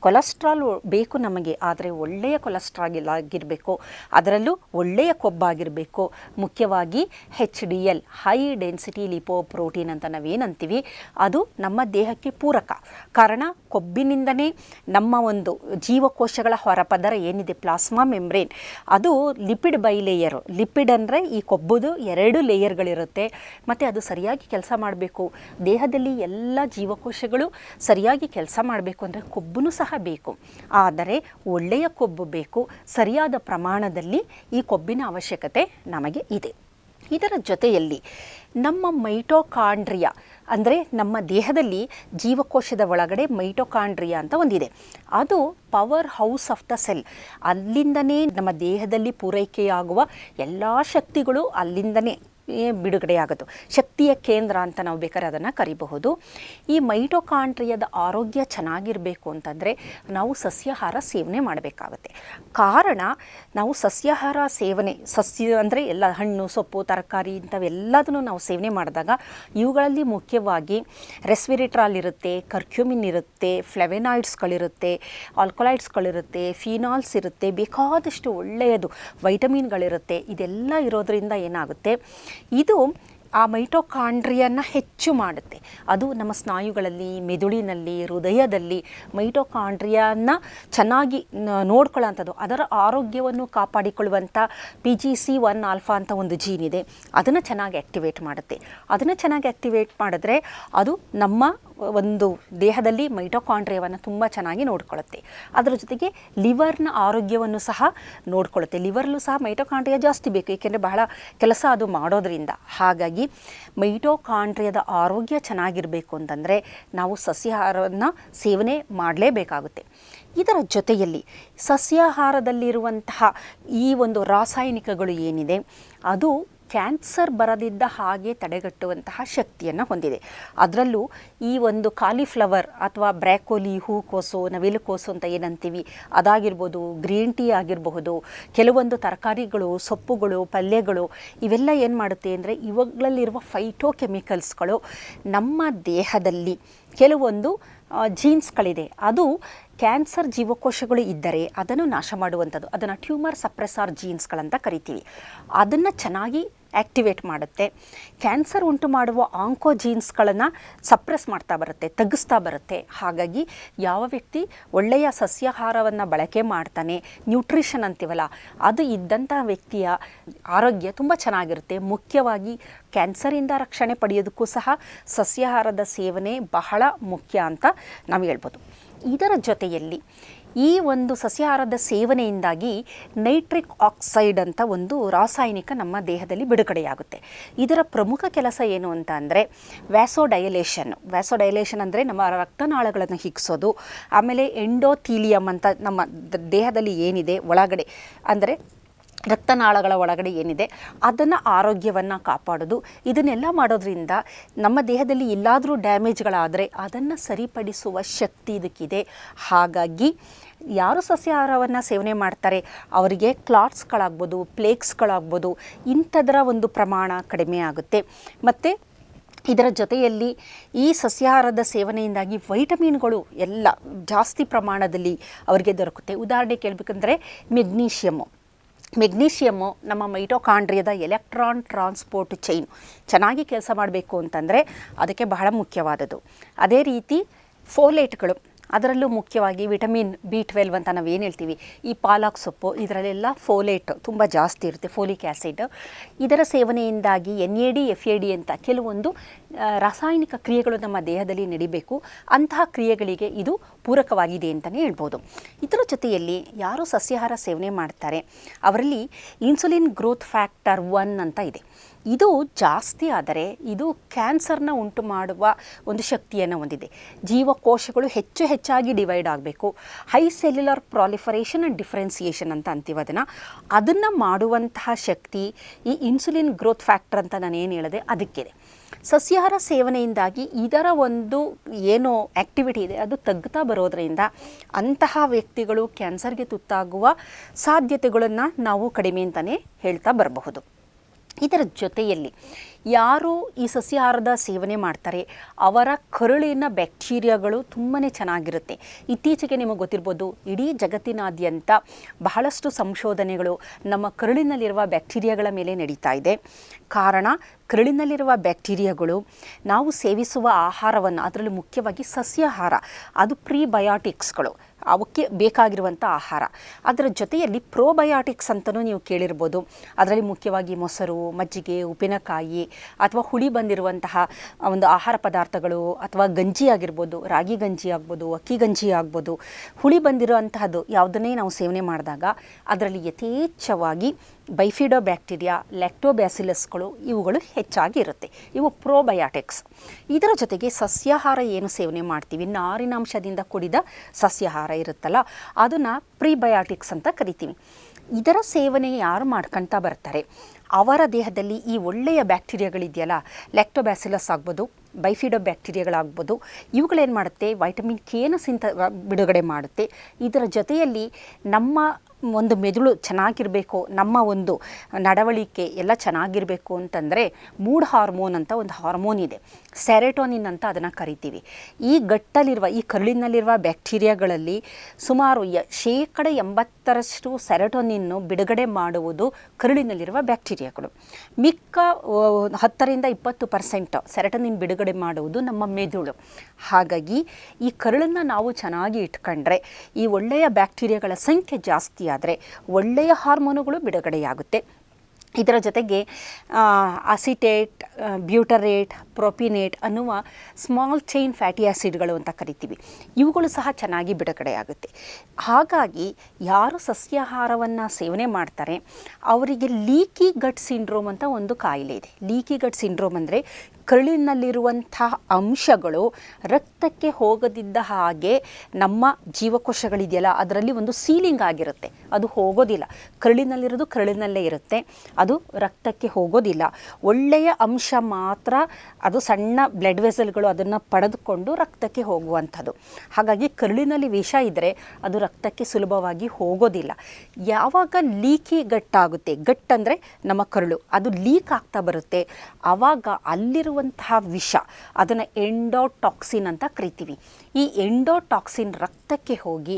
ಕೊಲೆಸ್ಟ್ರಾಲ್ ಬೇಕು ನಮಗೆ, ಆದರೆ ಒಳ್ಳೆಯ ಕೊಲೆಸ್ಟ್ರಾಲ್ ಆಗಿರಬೇಕು, ಅದರಲ್ಲೂ ಒಳ್ಳೆಯ ಕೊಬ್ಬಾಗಿರಬೇಕು. ಮುಖ್ಯವಾಗಿ HDL, ಹೈ ಡೆನ್ಸಿಟಿ ಲಿಪೋಪ್ರೋಟೀನ್ ಅಂತ ನಾವೇನಂತೀವಿ, ಅದು ನಮ್ಮ ದೇಹಕ್ಕೆ ಪೂರಕ. ಕಾರಣ ಕೊಬ್ಬಿನಿಂದನೇ ನಮ್ಮ ಒಂದು ಜೀವಕೋಶಗಳ ಹೊರಪದರ ಏನಿದೆ, ಪ್ಲಾಸ್ಮಾ ಮೆಂಬ್ರೇನ್, ಅದು ಲಿಪಿಡ್ ಬೈಲೇಯರು. ಲಿಪಿಡ್ ಅಂದರೆ ಈ ಕೊಬ್ಬುದು 2 ಲೇಯರ್ಗಳಿರುತ್ತೆ, ಮತ್ತು ಅದು ಸರಿಯಾಗಿ ಕೆಲಸ ಮಾಡಬೇಕು. ದೇಹದಲ್ಲಿ ಎಲ್ಲ ಜೀವಕೋಶಗಳು ಸರಿಯಾಗಿ ಕೆಲಸ ಮಾಡಬೇಕು ಅಂದರೆ ಕೊಬ್ಬು ಸಹ ಬೇಕು, ಆದರೆ ಒಳ್ಳೆಯ ಕೊಬ್ಬು ಬೇಕು. ಸರಿಯಾದ ಪ್ರಮಾಣದಲ್ಲಿ ಈ ಕೊಬ್ಬಿನ ಅವಶ್ಯಕತೆ ನಮಗೆ ಇದೆ. ಇದರ ಜೊತೆಯಲ್ಲಿ ನಮ್ಮ ಮೈಟೋಕಾಂಡ್ರಿಯಾ ಅಂದರೆ ನಮ್ಮ ದೇಹದಲ್ಲಿ ಜೀವಕೋಶದ ಒಳಗಡೆ ಮೈಟೋಕಾಂಡ್ರಿಯಾ ಅಂತ ಒಂದಿದೆ, ಅದು power house of the cell. ಅಲ್ಲಿಂದನೇ ನಮ್ಮ ದೇಹದಲ್ಲಿ ಪೂರೈಕೆಯಾಗುವ ಎಲ್ಲ ಶಕ್ತಿಗಳು ಅಲ್ಲಿಂದನೇ ಬಿಡುಗಡೆಯಾಗೋದು. ಶಕ್ತಿಯ ಕೇಂದ್ರ ಅಂತ ನಾವು ಬೇಕಾದ್ರೆ ಅದನ್ನು ಕರಿಬಹುದು. ಈ ಮೈಟೋಕಾಂಡ್ರಿಯಾದ ಆರೋಗ್ಯ ಚೆನ್ನಾಗಿರಬೇಕು ಅಂತಂದರೆ ನಾವು ಸಸ್ಯಾಹಾರ ಸೇವನೆ ಮಾಡಬೇಕಾಗುತ್ತೆ. ಕಾರಣ ನಾವು ಸಸ್ಯಾಹಾರ ಸೇವನೆ, ಅಂದರೆ ಎಲ್ಲ ಹಣ್ಣು, ಸೊಪ್ಪು, ತರಕಾರಿ ಇಂಥವೆಲ್ಲದನ್ನು ನಾವು ಸೇವನೆ ಮಾಡಿದಾಗ ಇವುಗಳಲ್ಲಿ ಮುಖ್ಯವಾಗಿ ರೆಸ್ವಿರಿಟ್ರಾಲ್ ಇರುತ್ತೆ, ಕರ್ಕ್ಯೂಮಿನ್ ಇರುತ್ತೆ, ಫ್ಲೆವೆನಾಯ್ಡ್ಸ್ಗಳಿರುತ್ತೆ, ಆಲ್ಕೊಲೈಡ್ಸ್ಗಳಿರುತ್ತೆ, ಫಿನಾಲ್ಸ್ ಇರುತ್ತೆ, ಬೇಕಾದಷ್ಟು ಒಳ್ಳೆಯದು ವೈಟಮಿನ್ಗಳಿರುತ್ತೆ. ಇದೆಲ್ಲ ಇರೋದರಿಂದ ಏನಾಗುತ್ತೆ, ಇದು ಆ ಮೈಟೋಕಾಂಡ್ರಿಯನ್ನು ಹೆಚ್ಚು ಮಾಡುತ್ತೆ. ಅದು ನಮ್ಮ ಸ್ನಾಯುಗಳಲ್ಲಿ, ಮೆದುಳಿನಲ್ಲಿ, ಹೃದಯದಲ್ಲಿ ಮೈಟೋಕಾಂಡ್ರಿಯಾನ ಚೆನ್ನಾಗಿ ನೋಡ್ಕೊಳ್ಳೋಂಥದ್ದು, ಅದರ ಆರೋಗ್ಯವನ್ನು ಕಾಪಾಡಿಕೊಳ್ಳುವಂಥ PGC1 ಆಲ್ಫಾ ಅಂತ ಒಂದು ಜೀನ್ ಇದೆ, ಅದನ್ನು ಚೆನ್ನಾಗಿ ಆ್ಯಕ್ಟಿವೇಟ್ ಮಾಡುತ್ತೆ. ಅದನ್ನು ಚೆನ್ನಾಗಿ ಆ್ಯಕ್ಟಿವೇಟ್ ಮಾಡಿದ್ರೆ ಅದು ನಮ್ಮ ಒಂದು ದೇಹದಲ್ಲಿ ಮೈಟೊಕಾಂಡ್ರಿಯಾವನ್ನು ತುಂಬ ಚೆನ್ನಾಗಿ ನೋಡ್ಕೊಳ್ಳುತ್ತೆ. ಅದರ ಜೊತೆಗೆ ಲಿವರ್ನ ಆರೋಗ್ಯವನ್ನು ಸಹ ನೋಡ್ಕೊಳ್ಳುತ್ತೆ. ಲಿವರ್ಲು ಸಹ ಮೈಟೊಕಾಂಡ್ರಿಯಾ ಜಾಸ್ತಿ ಬೇಕು, ಏಕೆಂದರೆ ಬಹಳ ಕೆಲಸ ಅದು ಮಾಡೋದರಿಂದ. ಹಾಗಾಗಿ ಮೈಟೊಕಾಂಡ್ರಿಯಾದ ಆರೋಗ್ಯ ಚೆನ್ನಾಗಿರಬೇಕು ಅಂತಂದರೆ ನಾವು ಸಸ್ಯಾಹಾರವನ್ನು ಸೇವನೆ ಮಾಡಲೇಬೇಕಾಗುತ್ತೆ. ಇದರ ಜೊತೆಯಲ್ಲಿ ಸಸ್ಯಾಹಾರದಲ್ಲಿರುವಂತಹ ಈ ಒಂದು ರಾಸಾಯನಿಕಗಳು ಏನಿದೆ ಅದು ಕ್ಯಾನ್ಸರ್ ಬರದಿದ್ದ ಹಾಗೆ ತಡೆಗಟ್ಟುವಂತಹ ಶಕ್ತಿಯನ್ನು ಹೊಂದಿದೆ. ಅದರಲ್ಲೂ ಈ ಒಂದು ಕಾಲಿಫ್ಲವರ್ ಅಥವಾ ಬ್ರ್ಯಾಕೋಲಿ, ಹೂಕೋಸು, ನವಿಲುಕೋಸು ಅಂತ ಏನಂತೀವಿ ಅದಾಗಿರ್ಬೋದು, ಗ್ರೀನ್ ಟೀ ಆಗಿರಬಹುದು, ಕೆಲವೊಂದು ತರಕಾರಿಗಳು, ಸೊಪ್ಪುಗಳು, ಪಲ್ಯಗಳು ಇವೆಲ್ಲ ಏನು ಮಾಡುತ್ತೆ ಅಂದರೆ ಇವುಗಳಲ್ಲಿರುವ ಫೈಟೋಕೆಮಿಕಲ್ಸ್ಗಳು ನಮ್ಮ ದೇಹದಲ್ಲಿ ಕೆಲವೊಂದು ಜೀನ್ಸ್ಗಳಿದೆ, ಅದು ಕ್ಯಾನ್ಸರ್ ಜೀವಕೋಶಗಳು ಇದ್ದರೆ ಅದನ್ನು ನಾಶ ಮಾಡುವಂಥದ್ದು, ಅದನ್ನು ಟ್ಯೂಮರ್ ಸಪ್ರೆಸಾರ್ ಜೀನ್ಸ್ಗಳಂತ ಕರಿತೀವಿ. ಅದನ್ನು ಚೆನ್ನಾಗಿ ಆ್ಯಕ್ಟಿವೇಟ್ ಮಾಡುತ್ತೆ. ಕ್ಯಾನ್ಸರ್ ಉಂಟು ಮಾಡುವ ಆಂಕೋಜೀನ್ಸ್ಗಳನ್ನು ಸಪ್ರೆಸ್ ಮಾಡ್ತಾ ಬರುತ್ತೆ, ತಗ್ಗಿಸ್ತಾ ಬರುತ್ತೆ. ಹಾಗಾಗಿ ಯಾವ ವ್ಯಕ್ತಿ ಒಳ್ಳೆಯ ಸಸ್ಯಾಹಾರವನ್ನು ಬಳಕೆ ಮಾಡ್ತಾನೆ, ನ್ಯೂಟ್ರಿಷನ್ ಅಂತೀವಲ್ಲ, ಅದು ಇದ್ದಂಥ ವ್ಯಕ್ತಿಯ ಆರೋಗ್ಯ ತುಂಬ ಚೆನ್ನಾಗಿರುತ್ತೆ. ಮುಖ್ಯವಾಗಿ ಕ್ಯಾನ್ಸರಿಂದ ರಕ್ಷಣೆ ಪಡೆಯೋದಕ್ಕೂ ಸಹ ಸಸ್ಯಾಹಾರದ ಸೇವನೆ ಬಹಳ ಮುಖ್ಯ ಅಂತ ನಾವು ಹೇಳ್ಬೋದು. ಇದರ ಜೊತೆಯಲ್ಲಿ ಈ ಒಂದು ಸಸ್ಯಾಹಾರದ ಸೇವನೆಯಿಂದಾಗಿ ನೈಟ್ರಿಕ್ ಆಕ್ಸೈಡ್ ಅಂತ ಒಂದು ರಾಸಾಯನಿಕ ನಮ್ಮ ದೇಹದಲ್ಲಿ ಬಿಡುಗಡೆಯಾಗುತ್ತೆ. ಇದರ ಪ್ರಮುಖ ಕೆಲಸ ಏನು ಅಂತ ಅಂದರೆ ವ್ಯಾಸೋಡೈಲೇಷನ್ ಅಂದರೆ ನಮ್ಮ ರಕ್ತನಾಳಗಳನ್ನು ಹಿಗ್ಸೋದು. ಆಮೇಲೆ ಎಂಡೋಥೀಲಿಯಮ್ ಅಂತ ನಮ್ಮ ದೇಹದಲ್ಲಿ ಏನಿದೆ ಒಳಗಡೆ, ಅಂದರೆ ರಕ್ತನಾಳಗಳ ಒಳಗಡೆ ಏನಿದೆ ಅದನ್ನು ಆರೋಗ್ಯವನ್ನು ಕಾಪಾಡೋದು. ಇದನ್ನೆಲ್ಲ ಮಾಡೋದ್ರಿಂದ ನಮ್ಮ ದೇಹದಲ್ಲಿ ಎಲ್ಲಾದರೂ ಡ್ಯಾಮೇಜ್ಗಳಾದರೆ ಅದನ್ನು ಸರಿಪಡಿಸುವ ಶಕ್ತಿ ಇದಕ್ಕಿದೆ. ಹಾಗಾಗಿ ಯಾರು ಸಸ್ಯಾಹಾರವನ್ನು ಸೇವನೆ ಮಾಡ್ತಾರೆ ಅವರಿಗೆ ಕ್ಲಾಟ್ಸ್ಗಳಾಗ್ಬೋದು, ಪ್ಲೇಕ್ಸ್ಗಳಾಗ್ಬೋದು, ಇಂಥದರ ಒಂದು ಪ್ರಮಾಣ ಕಡಿಮೆ ಆಗುತ್ತೆ. ಮತ್ತು ಇದರ ಜೊತೆಯಲ್ಲಿ ಈ ಸಸ್ಯಾಹಾರದ ಸೇವನೆಯಿಂದಾಗಿ ವೈಟಮಿನ್ಗಳು ಎಲ್ಲ ಜಾಸ್ತಿ ಪ್ರಮಾಣದಲ್ಲಿ ಅವರಿಗೆ ದೊರಕುತ್ತೆ. ಉದಾಹರಣೆ ಕೇಳಬೇಕಂದ್ರೆ ಮೆಗ್ನೀಷಿಯಮ್ಮು ನಮ್ಮ ಮೈಟೊಕಾಂಡ್ರಿಯಾದ ಎಲೆಕ್ಟ್ರಾನ್ ಟ್ರಾನ್ಸ್ಪೋರ್ಟ್ ಚೈನ್ ಚೆನ್ನಾಗಿ ಕೆಲಸ ಮಾಡಬೇಕು ಅಂತಂದರೆ ಅದಕ್ಕೆ ಬಹಳ ಮುಖ್ಯವಾದದ್ದು. ಅದೇ ರೀತಿ ಫೋಲೇಟ್ಗಳು, ಅದರಲ್ಲೂ ಮುಖ್ಯವಾಗಿ ವಿಟಮಿನ್ B12 ಅಂತ ನಾವು ಏನು ಹೇಳ್ತೀವಿ, ಈ ಪಾಲಕ್ ಸೊಪ್ಪು ಇದರಲ್ಲೆಲ್ಲ ಫೋಲೇಟ್ ತುಂಬ ಜಾಸ್ತಿ ಇರುತ್ತೆ, ಫೋಲಿಕ್ ಆ್ಯಸಿಡ್. ಇದರ ಸೇವನೆಯಿಂದಾಗಿ NAD FAD ಅಂತ ಕೆಲವೊಂದು ರಾಸಾಯನಿಕ ಕ್ರಿಯೆಗಳು ನಮ್ಮ ದೇಹದಲ್ಲಿ ನಡಿಬೇಕು. ಅಂತಹ ಕ್ರಿಯೆಗಳಿಗೆ ಇದು ಪೂರಕವಾಗಿದೆ ಅಂತಲೇ ಹೇಳ್ಬೋದು. ಇದರ ಜೊತೆಯಲ್ಲಿ ಯಾರು ಸಸ್ಯಾಹಾರ ಸೇವನೆ ಮಾಡ್ತಾರೆ ಅವರಲ್ಲಿ ಇನ್ಸುಲಿನ್ ಗ್ರೋತ್ ಫ್ಯಾಕ್ಟರ್ 1 ಅಂತ ಇದೆ. ಇದು ಜಾಸ್ತಿ ಆದರೆ ಇದು ಕ್ಯಾನ್ಸರ್ನ ಉಂಟು ಮಾಡುವ ಒಂದು ಶಕ್ತಿಯನ್ನು ಹೊಂದಿದೆ. ಜೀವಕೋಶಗಳು ಹೆಚ್ಚಾಗಿ ಡಿವೈಡ್ ಆಗಬೇಕು. High cellular proliferation and differentiation ಅಂತ ಅಂತೀವಿ ಅದನ್ನು ಮಾಡುವಂತಹ ಶಕ್ತಿ ಈ ಇನ್ಸುಲಿನ್ ಗ್ರೋತ್ ಫ್ಯಾಕ್ಟರ್ ಅಂತ ನಾನು ಏನು ಹೇಳಿದೆ ಅದಕ್ಕಿದೆ. ಸಸ್ಯಾಹಾರ ಸೇವನೆಯಿಂದಾಗಿ ಇದರ ಒಂದು ಏನು ಆ್ಯಕ್ಟಿವಿಟಿ ಇದೆ ಅದು ತಗ್ಗುತ್ತಾ ಬರೋದರಿಂದ ಅಂತಹ ವ್ಯಕ್ತಿಗಳು ಕ್ಯಾನ್ಸರ್ಗೆ ತುತ್ತಾಗುವ ಸಾಧ್ಯತೆಗಳನ್ನು ನಾವು ಕಡಿಮೆ ಅಂತಲೇ ಹೇಳ್ತಾ ಬರಬಹುದು. ಇದರ ಜೊತೆಯಲ್ಲಿ ಯಾರು ಈ ಸಸ್ಯಾಹಾರದ ಸೇವನೆ ಮಾಡ್ತಾರೆ ಅವರ ಕರುಳಿನ ಬ್ಯಾಕ್ಟೀರಿಯಾಗಳು ತುಂಬಾ ಚೆನ್ನಾಗಿರುತ್ತೆ. ಇತ್ತೀಚೆಗೆ ನಿಮಗೆ ಗೊತ್ತಿರ್ಬೋದು, ಇಡೀ ಜಗತ್ತಿನಾದ್ಯಂತ ಬಹಳಷ್ಟು ಸಂಶೋಧನೆಗಳು ನಮ್ಮ ಕರುಳಿನಲ್ಲಿರುವ ಬ್ಯಾಕ್ಟೀರಿಯಾಗಳ ಮೇಲೆ ನಡೀತಾ ಇದೆ. ಕಾರಣ ಕರುಳಿನಲ್ಲಿರುವ ಬ್ಯಾಕ್ಟೀರಿಯಾಗಳು ನಾವು ಸೇವಿಸುವ ಆಹಾರವನ್ನು, ಅದರಲ್ಲೂ ಮುಖ್ಯವಾಗಿ ಸಸ್ಯಾಹಾರ, ಅದು ಪ್ರೀಬಯಾಟಿಕ್ಸ್ಗಳು, ಅವಕ್ಕೆ ಬೇಕಾಗಿರುವಂಥ ಆಹಾರ. ಅದರ ಜೊತೆಯಲ್ಲಿ ಪ್ರೋಬಯಾಟಿಕ್ಸ್ ಅಂತಲೂ ನೀವು ಕೇಳಿರ್ಬೋದು. ಅದರಲ್ಲಿ ಮುಖ್ಯವಾಗಿ ಮೊಸರು, ಮಜ್ಜಿಗೆ, ಉಪ್ಪಿನಕಾಯಿ ಅಥವಾ ಹುಳಿ ಬಂದಿರುವಂತಹ ಒಂದು ಆಹಾರ ಪದಾರ್ಥಗಳು, ಅಥವಾ ಗಂಜಿ ಆಗಿರ್ಬೋದು, ರಾಗಿ ಗಂಜಿ ಆಗ್ಬೋದು, ಅಕ್ಕಿ ಗಂಜಿ ಆಗ್ಬೋದು, ಹುಳಿ ಬಂದಿರುವಂತಹದ್ದು ಯಾವುದನ್ನೇ ನಾವು ಸೇವನೆ ಮಾಡಿದಾಗ ಅದರಲ್ಲಿ ಯಥೇಚ್ಛವಾಗಿ ಬೈಫಿಡೋ ಬ್ಯಾಕ್ಟೀರಿಯಾ, ಲ್ಯಾಕ್ಟೋಬ್ಯಾಸಿಲಸ್ಗಳು ಇವುಗಳು ಹೆಚ್ಚಾಗಿ ಇರುತ್ತೆ. ಇವು ಪ್ರೋಬಯಾಟಿಕ್ಸ್. ಇದರ ಜೊತೆಗೆ ಸಸ್ಯಾಹಾರ ಏನು ಸೇವನೆ ಮಾಡ್ತೀವಿ, ನಾರಿನಾಂಶದಿಂದ ಕೂಡಿದ ಸಸ್ಯಾಹಾರ ಇರುತ್ತಲ್ಲ, ಅದನ್ನು ಪ್ರೀಬಯಾಟಿಕ್ಸ್ ಅಂತ ಕರಿತೀವಿ. ಇದರ ಸೇವನೆ ಯಾರು ಮಾಡ್ಕೊಳ್ತಾ ಬರ್ತಾರೆ ಅವರ ದೇಹದಲ್ಲಿ ಈ ಒಳ್ಳೆಯ ಬ್ಯಾಕ್ಟೀರಿಯಾಗಳಿದೆಯಲ್ಲ, ಲ್ಯಾಕ್ಟೋಬ್ಯಾಸಿಲಸ್ ಆಗ್ಬೋದು, ಬೈಫಿಡೋ ಬ್ಯಾಕ್ಟೀರಿಯಾಗಳಾಗ್ಬೋದು, ಇವುಗಳೇನು ಮಾಡುತ್ತೆ, ವೈಟಮಿನ್ ಕೆನ ಬಿಡುಗಡೆ ಮಾಡುತ್ತೆ. ಇದರ ಜೊತೆಯಲ್ಲಿ ನಮ್ಮ ಒಂದು ಮೆದುಳು ಚೆನ್ನಾಗಿರಬೇಕು, ನಮ್ಮ ಒಂದು ನಡವಳಿಕೆ ಎಲ್ಲ ಚೆನ್ನಾಗಿರಬೇಕು ಅಂತಂದರೆ ಮೂಡ್ ಹಾರ್ಮೋನ್ ಅಂತ ಒಂದು ಹಾರ್ಮೋನ್ ಇದೆ, ಸೆರೆಟೋನಿನ್ ಅಂತ ಅದನ್ನು ಕರಿತೀವಿ. ಈ ಗಟ್ಟಲ್ಲಿರುವ, ಈ ಕರುಳಿನಲ್ಲಿರುವ ಬ್ಯಾಕ್ಟೀರಿಯಾಗಳಲ್ಲಿ ಸುಮಾರು 80% ಸೆರೆಟೋನಿನ್ನು ಬಿಡುಗಡೆ ಮಾಡುವುದು ಕರುಳಿನಲ್ಲಿರುವ ಬ್ಯಾಕ್ಟೀರಿಯಾಗಳು. ಮಿಕ್ಕ 10-20% ಸೆರೆಟೋನಿನ್ ಬಿಡುಗಡೆ ಮಾಡುವುದು ನಮ್ಮ ಮೆದುಳು. ಹಾಗಾಗಿ ಈ ಕರುಳನ್ನು ನಾವು ಚೆನ್ನಾಗಿ ಇಟ್ಕೊಂಡ್ರೆ ಈ ಒಳ್ಳೆಯ ಬ್ಯಾಕ್ಟೀರಿಯಾಗಳ ಸಂಖ್ಯೆ ಜಾಸ್ತಿ ಆದರೆ ಒಳ್ಳೆಯ ಹಾರ್ಮೋನುಗಳು ಬಿಡುಗಡೆಯಾಗುತ್ತೆ. ಇದರ ಜೊತೆಗೆ ಅಸಿಟೇಟ್, ಬ್ಯೂಟರೇಟ್, ಪ್ರೊಪಿನೇಟ್ ಅನ್ನುವ ಸ್ಮಾಲ್ ಚೈನ್ ಫ್ಯಾಟಿ ಆ್ಯಸಿಡ್ಗಳು ಅಂತ ಕರಿತೀವಿ. ಇವುಗಳು ಸಹ ಚೆನ್ನಾಗಿ ಬಿಡುಗಡೆಯಾಗುತ್ತೆ. ಹಾಗಾಗಿ ಯಾರು ಸಸ್ಯಾಹಾರವನ್ನು ಸೇವನೆ ಮಾಡ್ತಾರೆ ಅವರಿಗೆ ಲೀಕಿ ಗಟ್ ಸಿಂಡ್ರೋಮ್ ಅಂತ ಒಂದು ಕಾಯಿಲೆ ಇದೆ. ಲೀಕಿ ಗಟ್ ಸಿಂಡ್ರೋಮ್ ಅಂದರೆ ಕರುಳಿನಲ್ಲಿರುವಂತಹ ಅಂಶಗಳು ರಕ್ತಕ್ಕೆ ಹೋಗದಿದ್ದ ಹಾಗೆ ನಮ್ಮ ಜೀವಕೋಶಗಳಿದೆಯಲ್ಲ ಅದರಲ್ಲಿ ಒಂದು ಸೀಲಿಂಗ್ ಆಗಿರುತ್ತೆ, ಅದು ಹೋಗೋದಿಲ್ಲ. ಕರುಳಿನಲ್ಲಿರೋದು ಕರುಳಿನಲ್ಲೇ ಇರುತ್ತೆ, ಅದು ರಕ್ತಕ್ಕೆ ಹೋಗೋದಿಲ್ಲ. ಒಳ್ಳೆಯ ಅಂಶ ಮಾತ್ರ ಅದು ಸಣ್ಣ ಬ್ಲಡ್ ವೆಸಲ್ಗಳು ಅದನ್ನು ಪಡೆದುಕೊಂಡು ರಕ್ತಕ್ಕೆ ಹೋಗುವಂಥದ್ದು. ಹಾಗಾಗಿ ಕರುಳಿನಲ್ಲಿ ವಿಷ ಇದ್ದರೆ ಅದು ರಕ್ತಕ್ಕೆ ಸುಲಭವಾಗಿ ಹೋಗೋದಿಲ್ಲ. ಯಾವಾಗ ಲೀಕಿ ಗಟ್ಟಾಗುತ್ತೆ, ಗಟ್ ಅಂದರೆ ನಮ್ಮ ಕರುಳು, ಅದು ಲೀಕ್ ಆಗ್ತಾ ಬರುತ್ತೆ, ಆವಾಗ ಅಲ್ಲಿರುವಂತಹ ವಿಷ ಅದನ್ನು ಎಂಡೋಟಾಕ್ಸಿನ್ ಅಂತ ಕರಿತೀವಿ. ಈ ಎಂಡೋಟಾಕ್ಸಿನ್ ರಕ್ತಕ್ಕೆ ಹೋಗಿ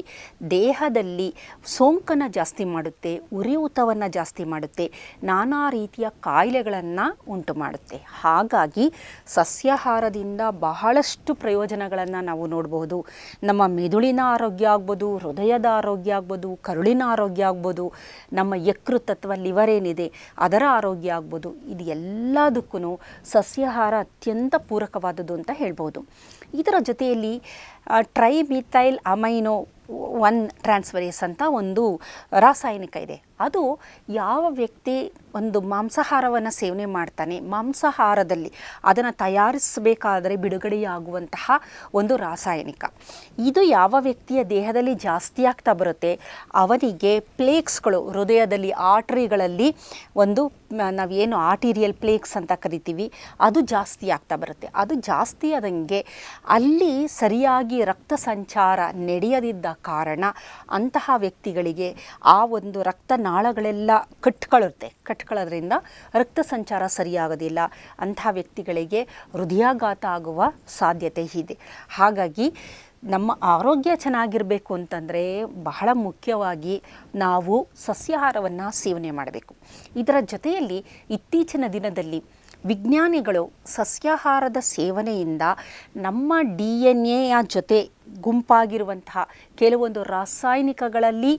ದೇಹದಲ್ಲಿ ಸೋಂಕನ್ನು ಜಾಸ್ತಿ ಮಾಡುತ್ತೆ, ಉರಿಯೂತವನ್ನು ಜಾಸ್ತಿ ಮಾಡುತ್ತೆ, ನಾನಾ ರೀತಿಯ ಕಾಯಿಲೆಗಳನ್ನು ಉಂಟು ಮಾಡುತ್ತೆ. ಹಾಗಾಗಿ ಸಸ್ಯಾಹಾರದಿಂದ ಬಹಳಷ್ಟು ಪ್ರಯೋಜನಗಳನ್ನು ನಾವು ನೋಡಬಹುದು. ನಮ್ಮ ಮೆದುಳಿನ ಆರೋಗ್ಯ ಆಗ್ಬೋದು, ಹೃದಯದ ಆರೋಗ್ಯ ಆಗ್ಬೋದು, ಕರುಳಿನ ಆರೋಗ್ಯ ಆಗ್ಬೋದು, ನಮ್ಮ ಯಕೃತ್ ಅಥವಾ ಲಿವರ್ ಏನಿದೆ ಅದರ ಆರೋಗ್ಯ ಆಗ್ಬೋದು. ಇದು ಎಲ್ಲದಕ್ಕೂ ಸಸ್ಯಾಹಾರ ಅತ್ಯಂತ ಪೂರಕವಾದದ್ದು ಅಂತ ಹೇಳ್ಬೋದು. ಇದರ ಜೊತೆಯಲ್ಲಿ ಟ್ರೈಮಿಥೈಲ್ ಅಮೈನೋ 1 ಟ್ರಾನ್ಸ್ಫರೇಸ್ ಅಂತ ಒಂದು ರಾಸಾಯನಿಕ ಇದೆ. ಅದು ಯಾವ ವ್ಯಕ್ತಿ ಒಂದು ಮಾಂಸಾಹಾರವನ್ನು ಸೇವನೆ ಮಾಡ್ತಾನೆ, ಮಾಂಸಾಹಾರದಲ್ಲಿ ಅದನ್ನು ತಯಾರಿಸಬೇಕಾದರೆ ಬಿಡುಗಡೆಯಾಗುವಂತಹ ಒಂದು ರಾಸಾಯನಿಕ. ಇದು ಯಾವ ವ್ಯಕ್ತಿಯ ದೇಹದಲ್ಲಿ ಜಾಸ್ತಿ ಆಗ್ತಾ ಬರುತ್ತೆ ಅವನಿಗೆ ಪ್ಲೇಕ್ಸ್ಗಳು, ಹೃದಯದಲ್ಲಿ ಆರ್ಟರಿಗಳಲ್ಲಿ ಒಂದು ನಾವೇನು ಆರ್ಟೀರಿಯಲ್ ಪ್ಲೇಕ್ಸ್ ಅಂತ ಕರಿತೀವಿ ಅದು ಜಾಸ್ತಿ ಆಗ್ತಾ ಬರುತ್ತೆ. ಅದು ಜಾಸ್ತಿ ಆದಂಗೆ ಅಲ್ಲಿ ಸರಿಯಾಗಿ ರಕ್ತ ಸಂಚಾರ ನಡೆಯದಿದ್ದ ಕಾರಣ ಅಂತಹ ವ್ಯಕ್ತಿಗಳಿಗೆ ಆ ಒಂದು ರಕ್ತನಾಳಗಳೆಲ್ಲ ಕಟ್ಕೊಳ್ಳೋದ್ರಿಂದ ರಕ್ತ ಸಂಚಾರ ಸರಿಯಾಗೋದಿಲ್ಲ. ಅಂತಹ ವ್ಯಕ್ತಿಗಳಿಗೆ ಹೃದಯಾಘಾತ ಆಗುವ ಸಾಧ್ಯತೆ ಇದೆ. ಹಾಗಾಗಿ ನಮ್ಮ ಆರೋಗ್ಯ ಚೆನ್ನಾಗಿರಬೇಕು ಅಂತಂದರೆ ಬಹಳ ಮುಖ್ಯವಾಗಿ ನಾವು ಸಸ್ಯಾಹಾರವನ್ನು ಸೇವನೆ ಮಾಡಬೇಕು. ಇದರ ಜೊತೆಯಲ್ಲಿ ಇತ್ತೀಚಿನ ದಿನದಲ್ಲಿ ವಿಜ್ಞಾನಿಗಳು ಸಸ್ಯಾಹಾರದ ಸೇವನೆಯಿಂದ ನಮ್ಮ DNA ಜೊತೆ ಗುಂಪಾಗಿರುವಂತಹ ಕೆಲವೊಂದು ರಾಸಾಯನಿಕಗಳಲ್ಲಿ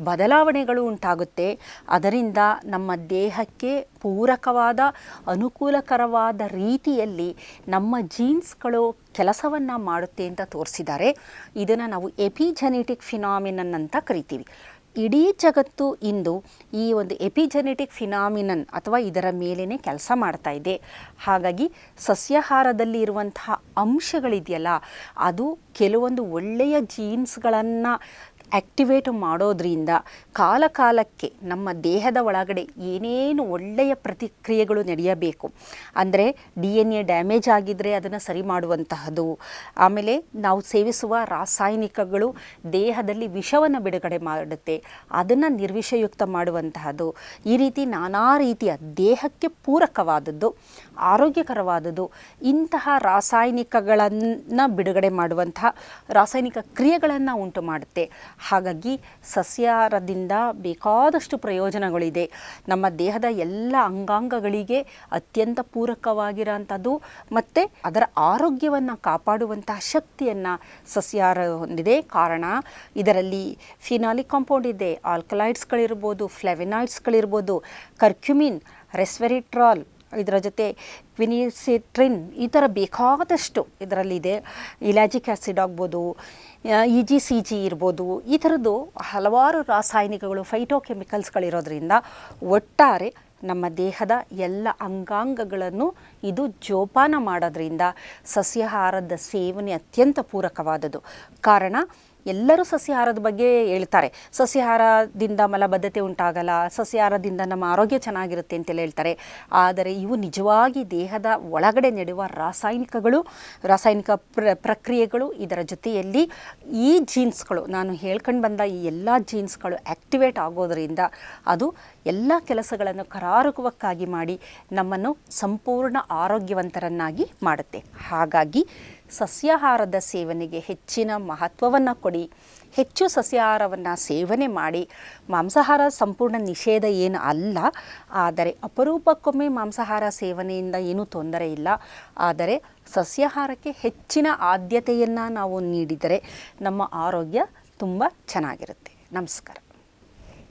ಬದಲಾವಣೆಗಳು ಉಂಟಾಗುತ್ತೆ. ಅದರಿಂದ ನಮ್ಮ ದೇಹಕ್ಕೆ ಪೂರಕವಾದ ಅನುಕೂಲಕರವಾದ ರೀತಿಯಲ್ಲಿ ನಮ್ಮ ಜೀನ್ಸ್ಗಳು ಕೆಲಸವನ್ನು ಮಾಡುತ್ತೆ ಅಂತ ತೋರಿಸಿದ್ದಾರೆ. ಇದನ್ನು ನಾವು ಎಪಿಜೆನೆಟಿಕ್ ಫಿನಾಮಿನನ್ ಅಂತ ಕರಿತೀವಿ. ಇಡೀ ಜಗತ್ತು ಇಂದು ಈ ಒಂದು ಎಪಿಜೆನೆಟಿಕ್ ಫಿನಾಮಿನನ್ ಅಥವಾ ಇದರ ಮೇಲೇ ಕೆಲಸ ಮಾಡ್ತಾ ಇದೆ. ಹಾಗಾಗಿ ಸಸ್ಯಾಹಾರದಲ್ಲಿ ಇರುವಂತಹ ಅಂಶಗಳಿದೆಯಲ್ಲ ಅದು ಕೆಲವೊಂದು ಒಳ್ಳೆಯ ಜೀನ್ಸ್ಗಳನ್ನು ಆ್ಯಕ್ಟಿವೇಟ್ ಮಾಡೋದ್ರಿಂದ ಕಾಲಕಾಲಕ್ಕೆ ನಮ್ಮ ದೇಹದ ಒಳಗಡೆ ಏನೇನು ಒಳ್ಳೆಯ ಪ್ರತಿಕ್ರಿಯೆಗಳು ನಡೆಯಬೇಕು ಅಂದರೆ DNA ಡ್ಯಾಮೇಜ್ ಆಗಿದ್ದರೆ ಅದನ್ನು ಸರಿ ಮಾಡುವಂತಹದ್ದು, ಆಮೇಲೆ ನಾವು ಸೇವಿಸುವ ರಾಸಾಯನಿಕಗಳು ದೇಹದಲ್ಲಿ ವಿಷವನ್ನು ಬಿಡುಗಡೆ ಮಾಡುತ್ತೆ ಅದನ್ನು ನಿರ್ವಿಷಯುಕ್ತ ಮಾಡುವಂತಹದ್ದು, ಈ ರೀತಿ ನಾನಾ ರೀತಿಯ ದೇಹಕ್ಕೆ ಪೂರಕವಾದದ್ದು, ಆರೋಗ್ಯಕರವಾದದ್ದು ಇಂತಹ ರಾಸಾಯನಿಕಗಳನ್ನು ಬಿಡುಗಡೆ ಮಾಡುವಂತಹ ರಾಸಾಯನಿಕ ಕ್ರಿಯೆಗಳನ್ನು ಉಂಟು ಮಾಡುತ್ತೆ. ಹಾಗಾಗಿ ಸಸ್ಯಾಹಾರದಿಂದ ಬೇಕಾದಷ್ಟು ಪ್ರಯೋಜನಗಳಿದೆ. ನಮ್ಮ ದೇಹದ ಎಲ್ಲ ಅಂಗಾಂಗಗಳಿಗೆ ಅತ್ಯಂತ ಪೂರಕವಾಗಿರೋಂಥದ್ದು ಮತ್ತು ಅದರ ಆರೋಗ್ಯವನ್ನು ಕಾಪಾಡುವಂತಹ ಶಕ್ತಿಯನ್ನು ಸಸ್ಯಾಹಾರ ಹೊಂದಿದೆ. ಕಾರಣ ಇದರಲ್ಲಿ ಫಿನಾಲಿಕ್ ಕಾಂಪೌಂಡ್ ಇದೆ, ಆಲ್ಕಲಾಯ್ಡ್ಸ್ಗಳಿರ್ಬೋದು, ಫ್ಲೆವಿನಾಯ್ಡ್ಸ್ಗಳಿರ್ಬೋದು, ಕರ್ಕ್ಯುಮಿನ್, ರೆಸ್ವೆರಿಟ್ರಾಲ್, ಇದರ ಜೊತೆ ಕ್ವಿನಿಸಿಟ್ರಿನ್, ಈ ಥರ ಬೇಕಾದಷ್ಟು ಇದರಲ್ಲಿದೆ. ಇಲಾಜಿಕ್ ಆ್ಯಸಿಡ್ ಆಗ್ಬೋದು, EGCG ಇರ್ಬೋದು, ಈ ಥರದ್ದು ಹಲವಾರು ರಾಸಾಯನಿಕಗಳು, ಫೈಟೋಕೆಮಿಕಲ್ಸ್ಗಳಿರೋದ್ರಿಂದ ಒಟ್ಟಾರೆ ನಮ್ಮ ದೇಹದ ಎಲ್ಲ ಅಂಗಾಂಗಗಳನ್ನು ಇದು ಜೋಪಾನ ಮಾಡೋದ್ರಿಂದ ಸಸ್ಯಾಹಾರದ ಸೇವನೆ ಅತ್ಯಂತ ಪೂರಕವಾದದ್ದು. ಕಾರಣ ಎಲ್ಲರೂ ಸಸ್ಯಾಹಾರದ ಬಗ್ಗೆ ಹೇಳ್ತಾರೆ, ಸಸ್ಯಾಹಾರದಿಂದ ಮಲಬದ್ಧತೆ ಉಂಟಾಗಲ್ಲ, ಸಸ್ಯಾಹಾರದಿಂದ ನಮ್ಮ ಆರೋಗ್ಯ ಚೆನ್ನಾಗಿರುತ್ತೆ ಅಂತೆಲ್ಲ ಹೇಳ್ತಾರೆ. ಆದರೆ ಇವು ನಿಜವಾಗಿ ದೇಹದ ಒಳಗಡೆ ನಡೆಯುವ ರಾಸಾಯನಿಕ ಪ್ರಕ್ರಿಯೆಗಳು. ಇದರ ಜೊತೆಯಲ್ಲಿ ಈ ಜೀನ್ಸ್ಗಳು, ನಾನು ಹೇಳ್ಕೊಂಡು ಬಂದ ಈ ಎಲ್ಲ ಜೀನ್ಸ್ಗಳು ಆ್ಯಕ್ಟಿವೇಟ್ ಆಗೋದರಿಂದ ಅದು ಎಲ್ಲ ಕೆಲಸಗಳನ್ನು ಕರಾರುಕವಾಗಿ ಮಾಡಿ ನಮ್ಮನ್ನು ಸಂಪೂರ್ಣ ಆರೋಗ್ಯವಂತರನ್ನಾಗಿ ಮಾಡುತ್ತೆ. ಹಾಗಾಗಿ ಸಸ್ಯಾಹಾರದ ಸೇವನೆಗೆ ಹೆಚ್ಚಿನ ಮಹತ್ವವನ್ನು ಕೊಡಿ, ಹೆಚ್ಚು ಸಸ್ಯಾಹಾರವನ್ನು ಸೇವನೆ ಮಾಡಿ. ಮಾಂಸಾಹಾರ ಸಂಪೂರ್ಣ ನಿಷೇಧ ಏನು ಅಲ್ಲ, ಆದರೆ ಅಪರೂಪಕ್ಕೊಮ್ಮೆ ಮಾಂಸಾಹಾರ ಸೇವನೆಯಿಂದ ಏನೂ ತೊಂದರೆ ಇಲ್ಲ. ಆದರೆ ಸಸ್ಯಾಹಾರಕ್ಕೆ ಹೆಚ್ಚಿನ ಆದ್ಯತೆಯನ್ನು ನಾವು ನೀಡಿದರೆ ನಮ್ಮ ಆರೋಗ್ಯ ತುಂಬ ಚೆನ್ನಾಗಿರುತ್ತೆ. ನಮಸ್ಕಾರ.